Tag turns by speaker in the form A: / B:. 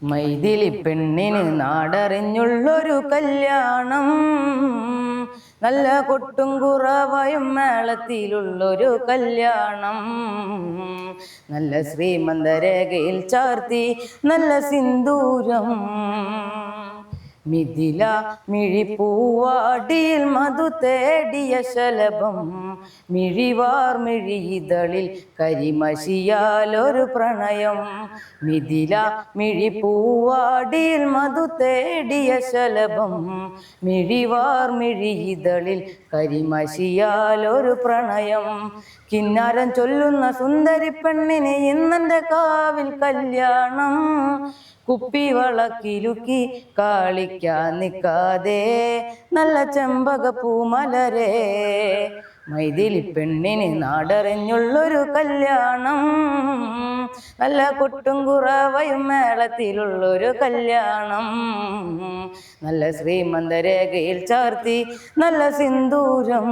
A: മൈഥിലി പെണ്ണിന് നാടറിഞ്ഞുള്ളൊരു കല്യാണം, നല്ല കൊട്ടും കുറവയും മേളത്തിലുള്ളൊരു കല്യാണം. നല്ല ശ്രീമന്തരേഖയിൽ ചാർത്തി നല്ല സിന്ദൂരം, മിഥില മിഴിപ്പൂവാടിയിൽ മധു തേടിയ ശലഭം. മിഴിവാർ മിഴിയിതളിൽ കരിമഷിയാലൊരു പ്രണയം. മിഥില മിഴിപ്പൂവാടിയിൽ മധു തേടിയ ശലഭം. മിഴിവാർ മിഴിയിതളിൽ കരിമഷിയാലൊരു പ്രണയം. കിന്നാരം ചൊല്ലുന്ന സുന്ദരി പെണ്ണിന് ഇന്നെൻ്റെ കാവിൽ കല്യാണം. കുപ്പിവളക്കിലുക്കി കാളിക്കാൻ നിൽക്കാതെ നല്ല ചെമ്പകപ്പൂമലരേ. മൈഥിലി പെണ്ണിന് നാടറിഞ്ഞുള്ളൊരു കല്യാണം, നല്ല കൊട്ടും കുറവയും മേളത്തിലുള്ളൊരു കല്യാണം. നല്ല ശ്രീമന്തരേഖയിൽ ചാർത്തി നല്ല സിന്ദൂരം.